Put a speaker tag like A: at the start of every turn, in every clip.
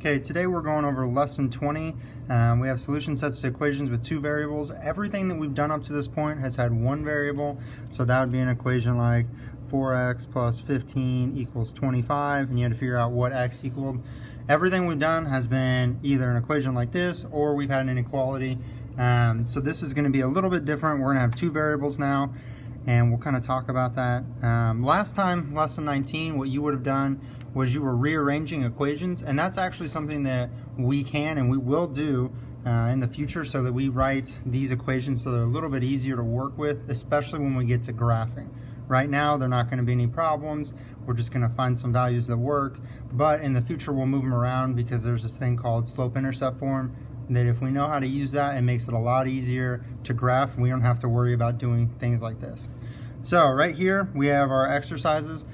A: Okay, today we're going over lesson 20. We have solution sets to equations with two variables. Everything that we've done up to this point has had one variable, so that would be an equation like 4x plus 15 equals 25, and you had to figure out what x equaled. Everything we've done has been either an equation like this or we've had an inequality. So this is going to be a little bit different. We're going to have two variables now, and we'll kind of talk about that. Last time, lesson 19, what you would have done was you were rearranging equations, and that's actually something that we can and we will do in the future, so that we write these equations so they're a little bit easier to work with, especially when we get to graphing. Right now, there are not going to be any problems. We're just going to find some values that work, but in the future we'll move them around because there's this thing called slope-intercept form that if we know how to use that, it makes it a lot easier to graph. We don't have to worry about doing things like this. So right here we have our exercises.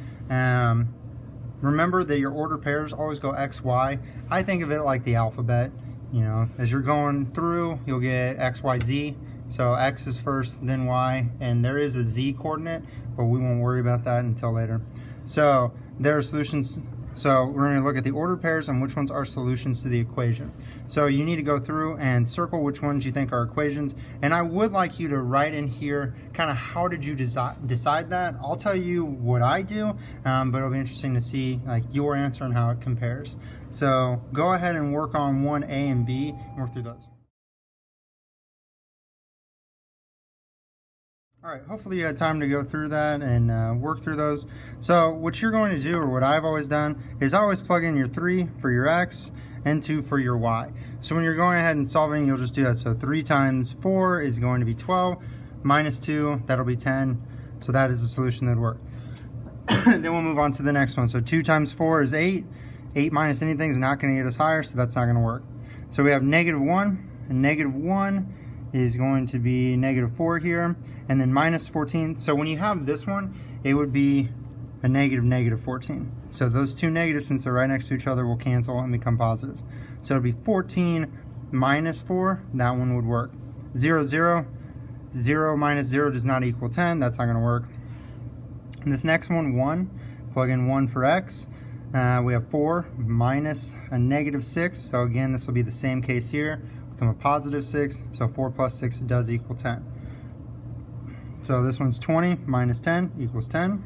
A: Remember that your order pairs always go x, y. I think of it like the alphabet. You know, as you're going through, you'll get x, y, z. So x is first, then y, and there is a z coordinate, but we won't worry about that until later. So there are solutions. So we're going to look at the ordered pairs and which ones are solutions to the equation. So you need to go through and circle which ones you think are equations. And I would like you to write in here kind of how did you decide that. I'll tell you what I do, but it'll be interesting to see like your answer and how it compares. So go ahead and work on 1A and B and work through those. All right, hopefully you had time to go through that and work through those. So what you're going to do, or what I've always done, is always plug in your 3 for your x and 2 for your y. So when you're going ahead and solving, you'll just do that. So 3 times 4 is going to be 12, minus 2, that'll be 10. So that is the solution that would work. Then we'll move on to the next one. So 2 times 4 is 8. 8 minus anything is not going to get us higher, so that's not going to work. So we have negative 1, and negative 1 is going to be negative 4 here, and then minus 14. So when you have this one, it would be a negative 14. So those two negatives, since they're right next to each other, will cancel and become positive. So it'll be 14 minus 4, that one would work. 0, 0, 0 minus 0 does not equal 10, that's not going to work. And this next one, 1, plug in 1 for x. We have 4 minus a negative 6, so again, this will be the same case here. Become a positive 6, so 4 plus 6 does equal 10. So this one's 20 minus 10 equals 10.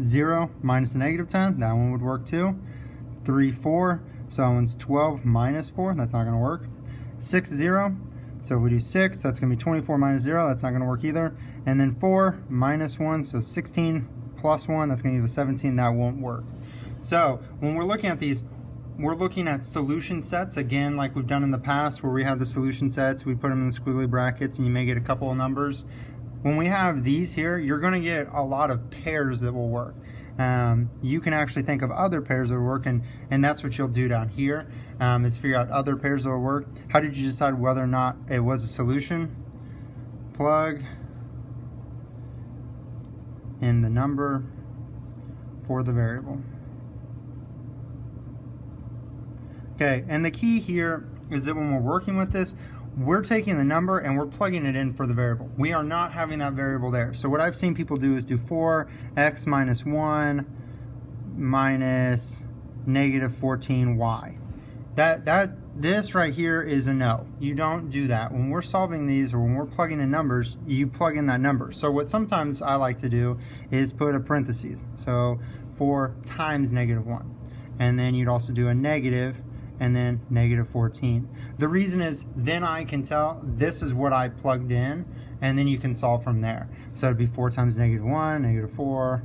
A: 0 minus a negative 10, that one would work too. 3, 4, so that one's 12 minus 4, that's not going to work. 6, 0, so if we do 6, that's going to be 24 minus 0, that's not going to work either. And then 4 minus 1, so 16 plus 1, that's going to give us 17, that won't work. So when we're looking at these, we're looking at solution sets, again, like we've done in the past, where we have the solution sets, we put them in the squiggly brackets, and you may get a couple of numbers. When we have these here, you're going to get a lot of pairs that will work. You can actually think of other pairs that will work, and that's what you'll do down here, is figure out other pairs that will work. How did you decide whether or not it was a solution? Plug in the number for the variable. Okay, and the key here is that when we're working with this, we're taking the number and we're plugging it in for the variable. We are not having that variable there. So what I've seen people do is do 4x minus 1 minus negative 14y. This right here is a no. You don't do that. When we're solving these, or when we're plugging in numbers, you plug in that number. So what sometimes I like to do is put a parentheses. So 4 times negative 1. And then you'd also do a negative, and then negative 14. The reason is then I can tell this is what I plugged in, and then you can solve from there. So it'd be 4 times negative 1, negative 4,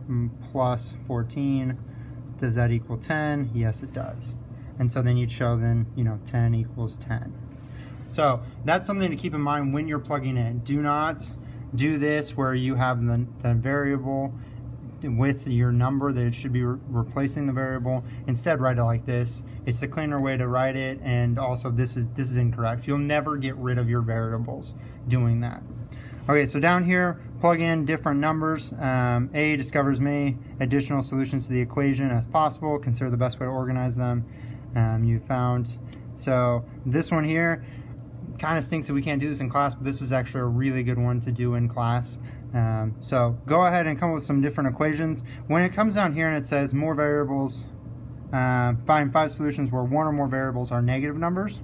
A: plus 14. Does that equal 10? Yes, it does. And so then you'd show then, 10 equals 10. So that's something to keep in mind when you're plugging in. Do not do this where you have the variable with your number that it should be replacing the variable. Instead, write it like this. It's the cleaner way to write it, and also this is incorrect. You'll never get rid of your variables doing that. Okay, so down here, plug in different numbers. A discovers many additional solutions to the equation as possible. Consider the best way to organize them. You found. So this one here kind of stinks that we can't do this in class, but this is actually a really good one to do in class. So go ahead and come up with some different equations. When it comes down here and it says more variables find 5 solutions where one or more variables are negative numbers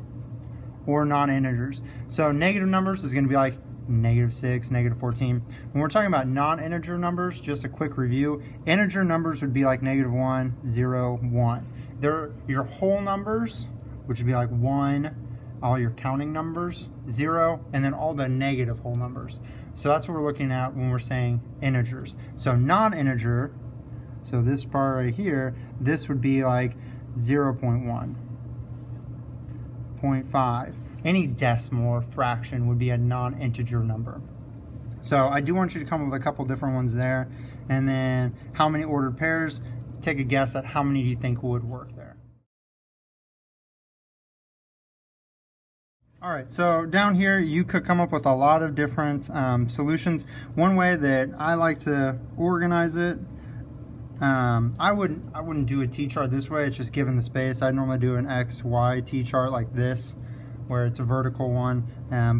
A: or non-integers. So negative numbers is going to be like -6, -14. When we're talking about non-integer numbers, just a quick review, integer numbers would be like -1, 0, 1. They're your whole numbers, which would be like 1, all your counting numbers, 0, and then all the negative whole numbers. So that's what we're looking at when we're saying integers. So non-integer, so this part right here, this would be like 0.1, 0.5. Any decimal or fraction would be a non-integer number. So I do want you to come up with a couple different ones there. And then how many ordered pairs? Take a guess at how many do you think would work there. All right, so down here you could come up with a lot of different solutions. One way that I like to organize it, I wouldn't do a t-chart this way. It's just given the space. I normally do an x, y t-chart like this, where it's a vertical one,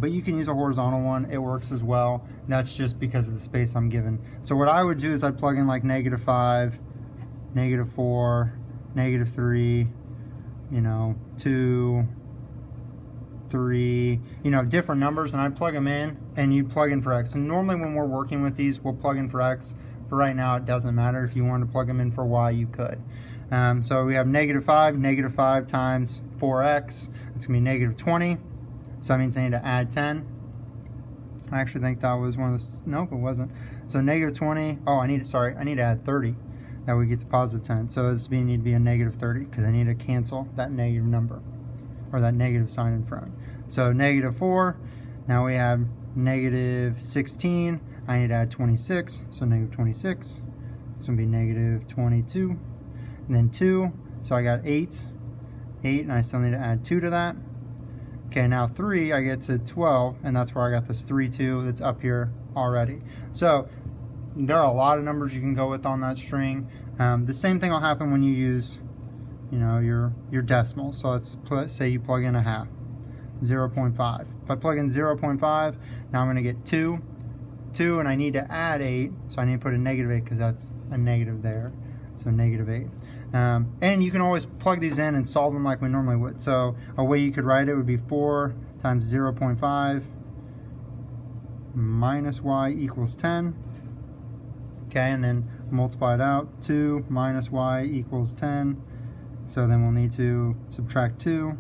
A: but you can use a horizontal one. It works as well. That's just because of the space I'm given. So what I would do is I'd plug in like -5, -4, -3, 2, 3, different numbers, and I'd plug them in, and you plug in for x. And normally when we're working with these, we'll plug in for x. For right now, it doesn't matter. If you wanted to plug them in for y, you could. So we have -5 times 4x. It's going to be -20. So that means I need to add 10. I actually think that was one of the, nope, it wasn't. So -20, oh, I need to add 30. That would get to +10. So it's going to need to be a -30 because I need to cancel that negative number, or that negative sign in front. So -4, now we have -16. I need to add 26, so -26. It's going to be -22. And then 2, so I got 8, and I still need to add 2 to that. Okay, now 3, I get to 12, and that's where I got this 3, 2 that's up here already. So there are a lot of numbers you can go with on that string. The same thing will happen when you use, your decimal. So let's say you plug in a half, 0.5. If I plug in 0.5, now I'm going to get 2, and I need to add 8, so I need to put a -8 because that's a negative there. So -8. And you can always plug these in and solve them like we normally would. So a way you could write it would be 4 times 0.5 minus y equals 10. Okay, and then multiply it out. 2 minus y equals 10. So then we'll need to subtract 2.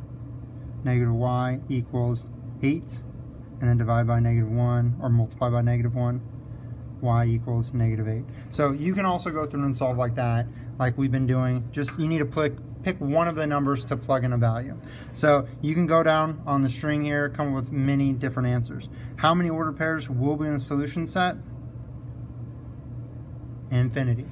A: -y equals 8. And then divide by -1, or multiply by -1. Y equals -8. So you can also go through and solve like that, like we've been doing. Just you need to pick one of the numbers to plug in a value. So you can go down on the string here, come up with many different answers. How many ordered pairs will be in the solution set? Infinity.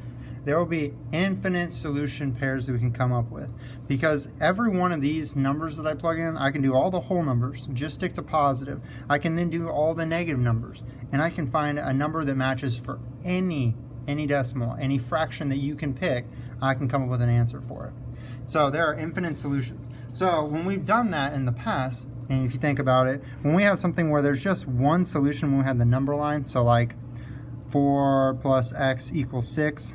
A: There will be infinite solution pairs that we can come up with, because every one of these numbers that I plug in, I can do all the whole numbers, just stick to positive. I can then do all the negative numbers, and I can find a number that matches for any decimal, any fraction that you can pick. I can come up with an answer for it. So there are infinite solutions. So when we've done that in the past, and if you think about it, when we have something where there's just one solution, when we have the number line, so like 4 plus x equals 6,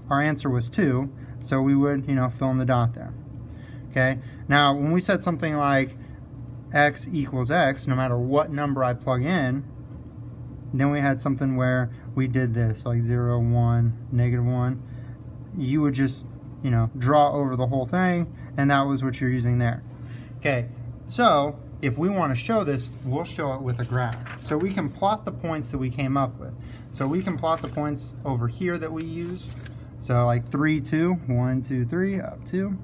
A: our answer was 2, so we would, fill in the dot there. Okay, now when we said something like x equals x, no matter what number I plug in, then we had something where we did this, like 0, 1, -1. You would just, draw over the whole thing, and that was what you're using there. Okay, so if we want to show this, we'll show it with a graph. So we can plot the points that we came up with. So we can plot the points over here that we used. So like 3, 2, 1, 2, 3, up 2.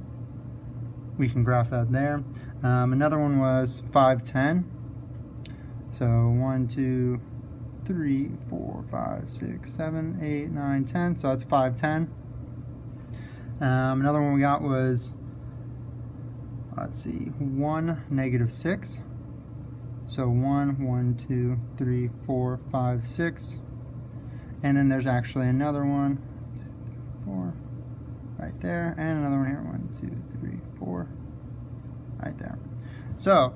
A: We can graph that there. Another one was 5, 10. So 1, 2, 3, 4, 5, 6, 7, 8, 9, 10. So that's 5, 10. Another one we got was, let's see, 1, -6. So 1, 1, 2, 3, 4, 5, 6. And then there's actually another one, 4, right there, and another one here, 1, 2, 3, 4, right there. So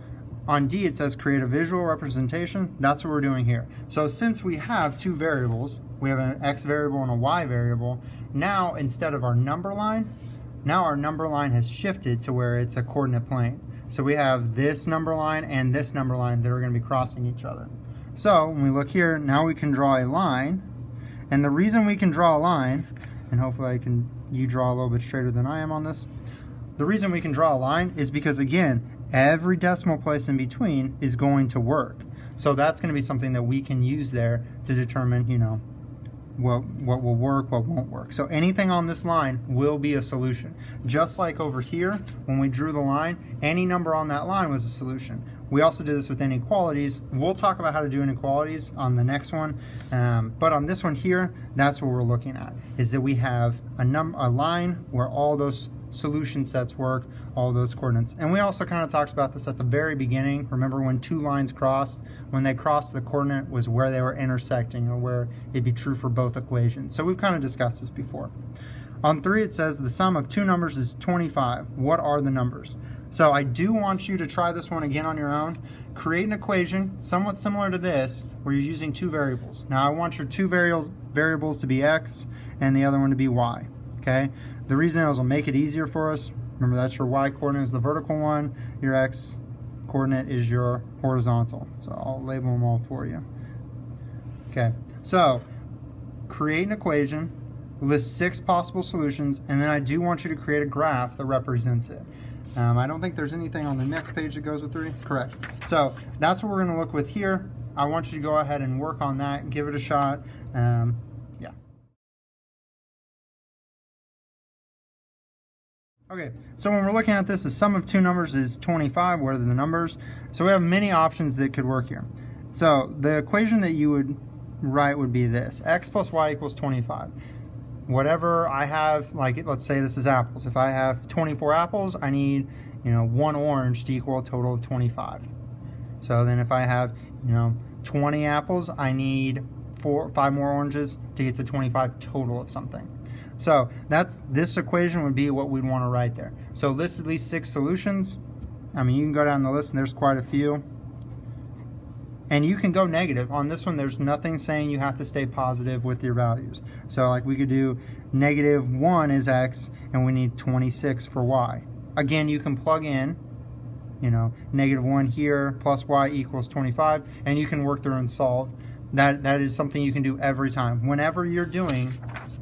A: on D it says create a visual representation. That's what we're doing here. So since we have two variables, we have an x variable and a y variable, now instead of our number line, now our number line has shifted to where it's a coordinate plane. So we have this number line and this number line that are going to be crossing each other. So when we look here, now we can draw a line. And the reason we can draw a line, and hopefully you draw a little bit straighter than I am on this. The reason we can draw a line is because, again, every decimal place in between is going to work. So that's going to be something that we can use there to determine, what will work, what won't work. So anything on this line will be a solution. Just like over here, when we drew the line, any number on that line was a solution. We also did this with inequalities. We'll talk about how to do inequalities on the next one. But on this one here, that's what we're looking at, is that we have a line where all those solution sets work, all those coordinates. And we also kind of talked about this at the very beginning. Remember when two lines crossed? When they crossed, the coordinate was where they were intersecting, or where it'd be true for both equations. So we've kind of discussed this before. On 3, it says the sum of two numbers is 25. What are the numbers? So I do want you to try this one again on your own. Create an equation somewhat similar to this, where you're using two variables. Now I want your two variables to be x and the other one to be y. Okay? The reason is will make it easier for us. Remember, that's your y coordinate is the vertical one, your x coordinate is your horizontal. So I'll label them all for you. Okay, so create an equation, list 6 possible solutions, and then I do want you to create a graph that represents it. I don't think there's anything on the next page that goes with 3. Correct. So that's what we're going to look with here. I want you to go ahead and work on that, give it a shot. Yeah. Okay, so when we're looking at this, the sum of two numbers is 25. What are the numbers? So we have many options that could work here. So the equation that you would write would be this: x plus y equals 25. Whatever I have, like let's say this is apples. If I have 24 apples, I need 1 orange to equal a total of 25. So then if I have 20 apples, I need 5 more oranges to get to 25 total of something. So this equation would be what we'd want to write there. So list at least 6 solutions. I mean, you can go down the list and there's quite a few. And you can go negative. On this one, there's nothing saying you have to stay positive with your values. So like we could do -1 is x and we need 26 for y. Again, you can plug in, -1 here plus y equals 25, and you can work through and solve. That is something you can do every time. Whenever you're doing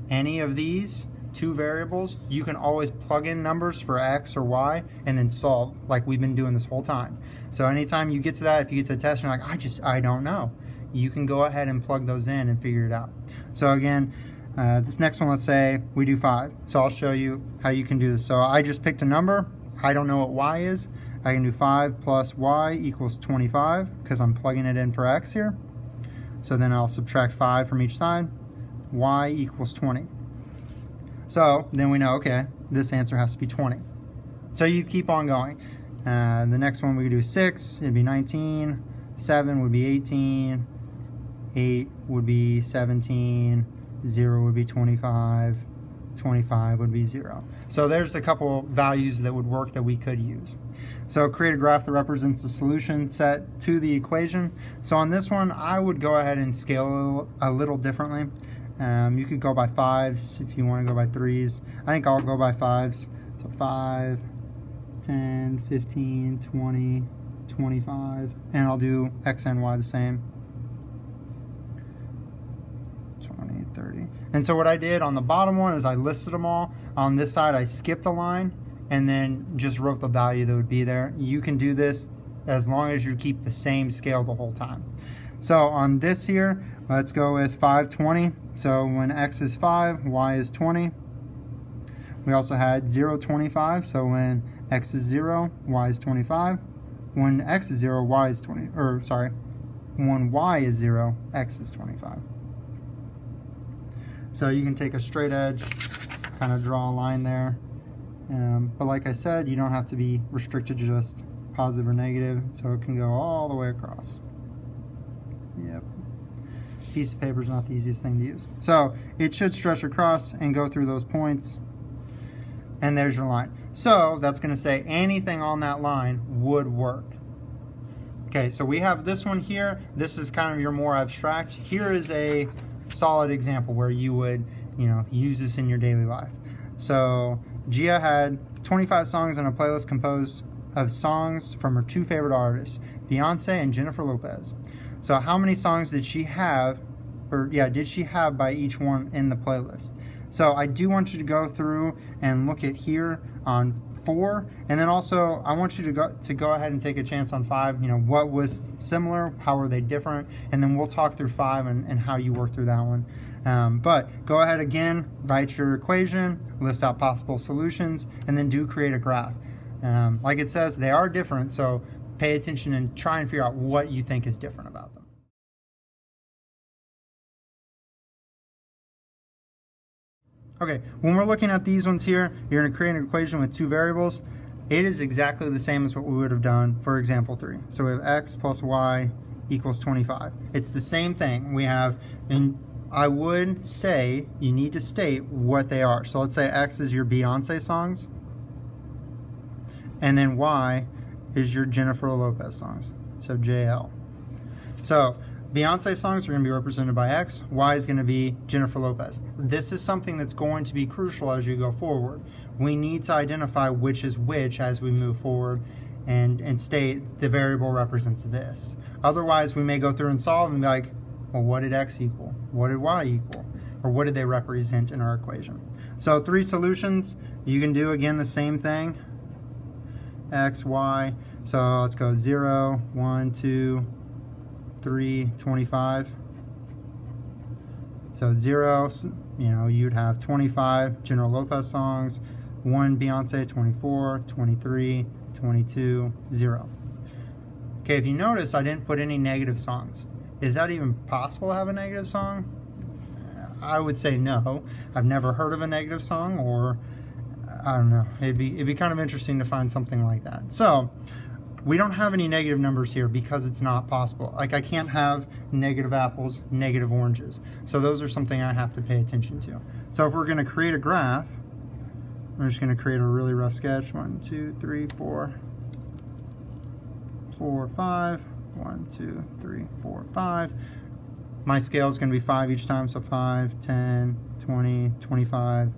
A: any of these two variables, you can always plug in numbers for x or y and then solve, like we've been doing this whole time. So anytime you get to that, if you get to a test and you're like, I don't know, you can go ahead and plug those in and figure it out. So again, this next one, let's say we do 5. So I'll show you how you can do this. So I just picked a number. I don't know what y is. I can do 5 plus y equals 25 because I'm plugging it in for x here. So then I'll subtract 5 from each side. Y equals 20. So then we know, okay, this answer has to be 20. So you keep on going. The next one we could do 6, it'd be 19, 7 would be 18, 8 would be 17, 0 would be 25, 25 would be 0. So there's a couple values that would work that we could use. So create a graph that represents the solution set to the equation. So on this one, I would go ahead and scale a little differently. You could go by 5s if you want to go by 3s. I think I'll go by 5s. So 5, 10, 15, 20, 25, and I'll do x and y the same. 20, 30. And so what I did on the bottom one is I listed them all. On this side, I skipped a line and then just wrote the value that would be there. You can do this as long as you keep the same scale the whole time. So on this here, let's go with 5, 20. So when x is 5, y is 20. We also had 0, 25. So when x is 0, y is 25. When x is 0, y is 20. Or sorry, when y is 0, x is 25. So you can take a straight edge, kind of draw a line there. But like I said, you don't have to be restricted to just positive or negative. So it can go all the way across. Yep. Piece of paper is not the easiest thing to use. So it should stretch across and go through those points. And there's your line. So that's going to say anything on that line would work. Okay, so we have this one here. This is kind of your more abstract. Here is a solid example where you would, use this in your daily life. So Gia had 25 songs on a playlist composed of songs from her two favorite artists, Beyonce and Jennifer Lopez. So how many songs did she have, did she have by each one in the playlist? So I do want you to go through and look at here on 4, and then also I want you to go ahead and take a chance on 5. You know, what was similar, how are they different, and then we'll talk through 5 and how you work through that one. But go ahead again, write your equation, list out possible solutions, and then do create a graph. Like it says, they are different, so pay attention and try and figure out what you think is different about them. Okay, when we're looking at these ones here, you're going to create an equation with 2 variables. It is exactly the same as what we would have done for example 3. So we have x plus y equals 25. It's the same thing. We have, and I would say you need to state what they are. So let's say x is your Beyonce songs, and then y is your Jennifer Lopez songs, so JL. So Beyonce songs are going to be represented by X, Y is going to be Jennifer Lopez. This is something that's going to be crucial as you go forward. We need to identify which is which as we move forward and state the variable represents this. Otherwise, we may go through and solve and be like, well, what did X equal? What did Y equal? Or what did they represent in our equation? So 3 solutions. You can do, again, the same thing. X, Y. So let's go 0, 1, 2, 3, 25. So 0, you know, you'd have 25 Jennifer Lopez songs, 1 Beyonce, 24, 23, 22, 0. Okay, if you notice, I didn't put any negative songs. Is that even possible to have a negative song? I would say no. I've never heard of a negative song, or I don't know. It'd be kind of interesting to find something like that. So we don't have any negative numbers here because it's not possible. Like, I can't have negative apples, negative oranges. So those are something I have to pay attention to. So if we're going to create a graph, we're just going to create a really rough sketch. 1, 2, 3, 4, 4, 5. 1, 2, 3, 4, 5. My scale is going to be 5 each time, so 5, 10, 20, 25,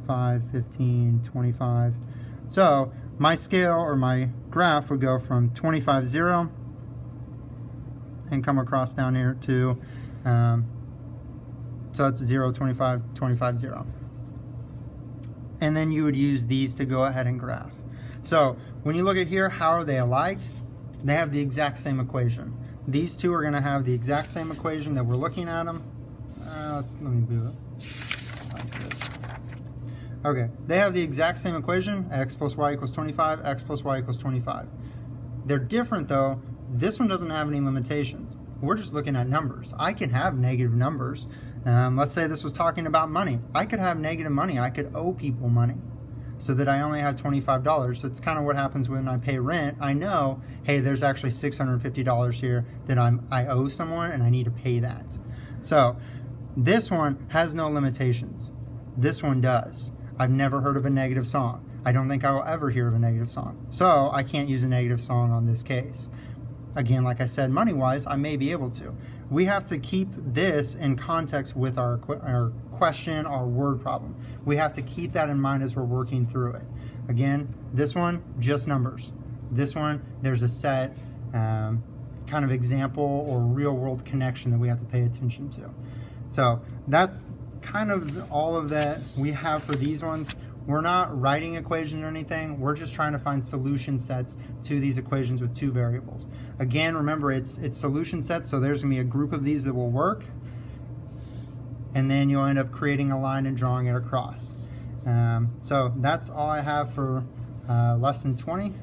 A: 5, 15, 25. So my scale, or my graph, would go from 25, 0 and come across down here to, so that's 0, 25, 25, 0. And then you would use these to go ahead and graph. So when you look at here, how are they alike? They have the exact same equation. These two are going to have the exact same equation that we're looking at them. Let me do it like this. Okay, they have the exact same equation, x plus y equals 25, x plus y equals 25. They're different though. This one doesn't have any limitations. We're just looking at numbers. I can have negative numbers. Let's say this was talking about money. I could have negative money. I could owe people money so that I only had $25. So it's kind of what happens when I pay rent. I know, hey, there's actually $650 here that I owe someone and I need to pay that. So this one has no limitations. This one does. I've never heard of a negative song. I don't think I will ever hear of a negative song. So I can't use a negative song on this case. Again, like I said, money-wise, I may be able to. We have to keep this in context with our question, our word problem. We have to keep that in mind as we're working through it. Again, this one, just numbers. This one, there's a set kind of example or real-world connection that we have to pay attention to. So that's kind of all of that we have for these ones. We're not writing equations or anything. We're just trying to find solution sets to these equations with 2 variables. Again, remember, it's solution sets, so there's going to be a group of these that will work, and then you'll end up creating a line and drawing it across. So that's all I have for lesson 20.